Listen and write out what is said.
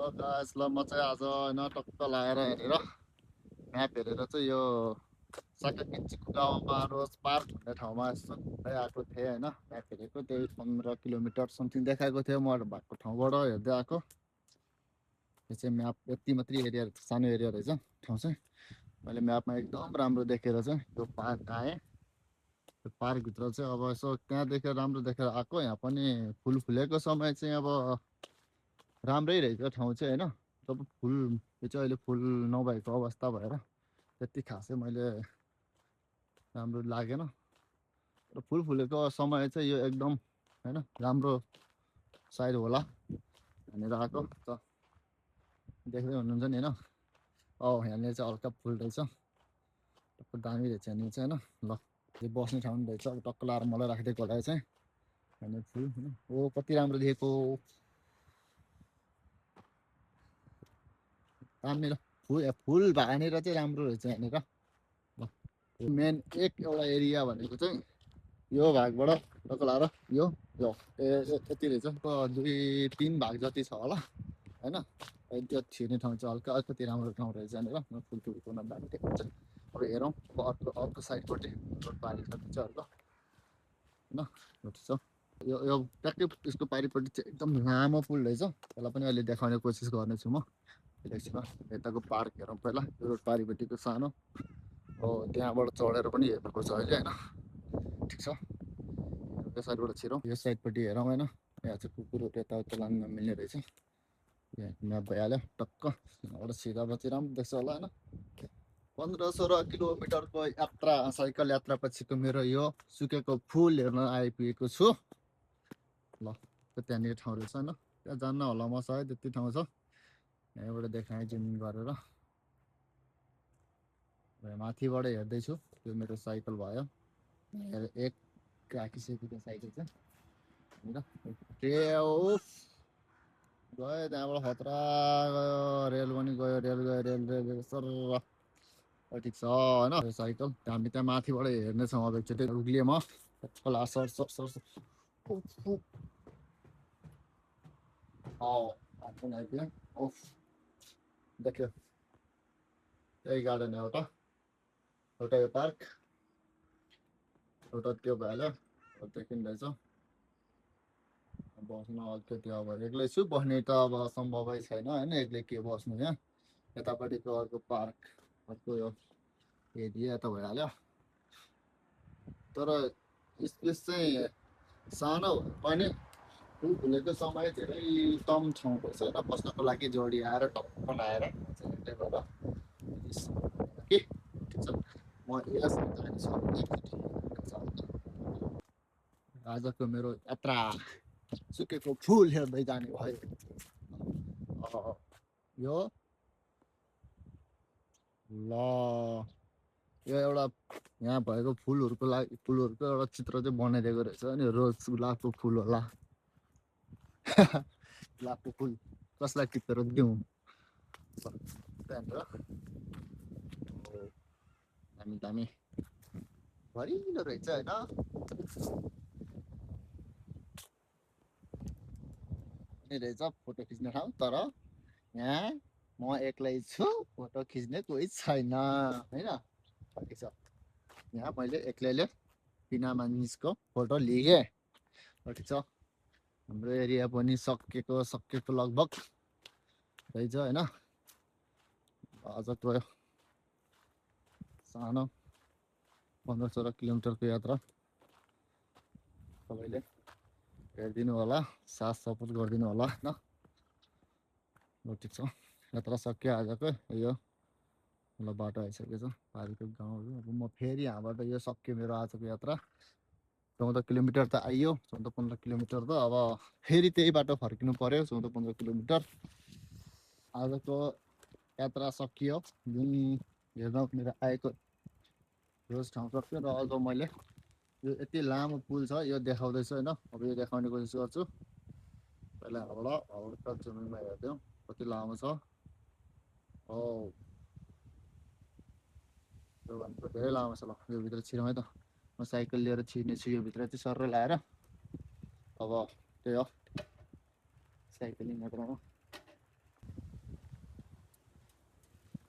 Guys ल म चाहिँ आज होइन टक्क लगाएर हेरेर म्याप हेरेर चाहिँ यो साकेपिन्चीको गाउँमा रोज पार्क भन्ने ठाउँमा यसो घुम्दै आएको थिएँ होइन। म्याप हेरेको त्यही 15 किलोमिटर समथिङ देखाएको थियो म भएको ठाउँबाट हेर्दै आएको। यो चाहिँ म्याप यति मात्रै एरिया सानो एरिया रहेछ ठाउँ चाहिँ। मैले म्यापमा एकदम राम्रो देखेर चाहिँ यो पार्क आएँ। त्यो पार्कभित्र चाहिँ अब यसो त्यहाँ देखेर राम्रो देखेर आएको। यहाँ पनि फुल फुलेको समय चाहिँ अब राम्रै रहेछ ठाउँ चाहिँ होइन। जब फुल यो चाहिँ अहिले फुल नभएको अवस्था भएर त्यति खासै मैले राम्रो लागेन। र फुल फुलेको समय चाहिँ यो एकदम होइन राम्रो सायद होला भनेर आएको त देख्दै हुनुहुन्छ नि होइन। यहाँनिर चाहिँ हल्का फुल रहेछ, टक्क दामी रहेछ यहाँनिर चाहिँ होइन। ल यो बस्ने ठाउँ रहेछ, अब टक्क लाएर मलाई राखिदिएको होला चाहिँ यहाँनिर फुल होइन। ओ कति राम्रो देखेको दामी। ल फुल भएनिर चाहिँ राम्रो रहेछ यहाँनिर। ल मेन एउटा एरिया भनेको चाहिँ यो भागबाट टक्क लाएर यो यो यति रहेछ। 2-3 भाग जति छ होला होइन। त्यो छिर्ने ठाउँ चाहिँ हल्का अलिकति राम्रो ठाउँ रहेछ यहाँनिर। फुल फुलको दामी देखाउँछ। अब हेरौँ अब अर्को साइडपट्टि रोड पारि छ अर्को होइन रोड छ। यो ट्याक्कै यसको पारिपट्टि चाहिँ एकदम लामो पुल रहेछ। त्यसलाई पनि अहिले देखाउने कोसिस गर्नेछु म एकछिनमा। यताको पार्क हेरौँ पहिला, यो रोड पारिपट्टिको सानो हो त्यहाँबाट चढेर पनि हेर्नुपर्छ अहिले होइन। ठिक छ, यो साइडबाट छिरौँ, यो साइडपट्टि हेरौँ होइन। यहाँ चाहिँ कुकुरहरू यताउता लानु नमिल्ने रहेछ। यहाँ म्याप भइहाल्यो टक्क यहाँबाट सिधा बची राम्रो देख्छ होला होइन। 15-16 किलोमिटरको यात्रा साइकल यात्रा पछिको मेरो यो सुकेको फुल हेर्न आइपुगेको छु। ल त्यहाँनिर ठाउँ रहेछ होइन, त्यहाँ जान्न होला म सायद यति ठाउँ छ। यहाँबाट देखाएँ जुम गरेर माथिबाट हेर्दैछु। त्यो मेरो साइकल भयो, एक राखिसकेको साइकल चाहिँ गयो त्यहाँबाट खतरा गयो। रेल पनि गयो, रेल गयो, रेल सर ठिक छ होइन। यो साइकल हामी त्यहाँ माथिबाट हेर्नेछौँ। अब एकचोटि उक्लिएँ म खोला सर सर सर देख्यो त्यही गार्डन एउटा यो पार्क एउटा त्यो भइहाल्यो। देखिँदैछ बस्न अलिकति अब एक्लै छु, बस्ने त अब सम्भवै छैन होइन, एक्लै के बस्नु। यहाँ यतापट्टिको अर्को पार्क अर्को यो एरिया त भइहाल्यो। तर स्पेस चाहिँ सानो पनि फुल फुलेको समय धेरै कम ठाउँ पर्छ होइन बस्नको लागि। जोडी आएर टक्क आएर के ठिक छ म आजको मेरो यात्रा सुकेको फुल हेर्दै जाने भयो। यो ल यो एउटा यहाँ भएको फुलहरूको लागि फुलहरूको एउटा चित्र चाहिँ बनाइदिएको रहेछ अनि रोज गुलाबको फुल होला। गुलाबको फुल कसलाई टिपेर दिउँ दामी दामी भरिलो रहेछ होइन। रहेछ फोटो खिच्ने ठाउँ, तर यहाँ म एक्लै छु, फोटो खिच्ने कोही छैन होइन। ठिक छ, यहाँ मैले एक्लैले बिना मानिसको फोटो लिएँ। ठिक छ, हाम्रो एरिया पनि सकेको लगभग रहेछ होइन। आजको सानो 15-16 किलोमिटरको यात्रा तपाईँले हेरिदिनु होला, साथ सपोर्ट गरिदिनु होला होइन। ल ठिक छ, यात्रा सक्यो आजको। यो मतलब बाटो आइसकेको छ पारिको गाउँहरू। अब म फेरि यहाँबाट यो सक्यो मेरो आजको यात्रा। 14 किलोमिटर त आइयो, 14-15 किलोमिटर त अब फेरि त्यही बाटो फर्किनु पर्यो। 14-15 किलोमिटर आजको यात्रा सकियो। जुन हेर्न मेरो आएको रोज ठाउँ सक्यो। र अझ मैले यो यति लामो पुल छ यो देखाउँदैछु होइन। अब यो देखाउने कोसिस गर्छु। पहिला हल्का जुमिङमा हेरिदिउँ कति लामो छ। यो भनेको धेरै लामो छ। ल यो भित्र छिरौँ है त, म साइकल लिएर छिर्नेछु यो भित्र चाहिँ सर लाएर। अब त्यही हो साइक्लिङ यात्रामा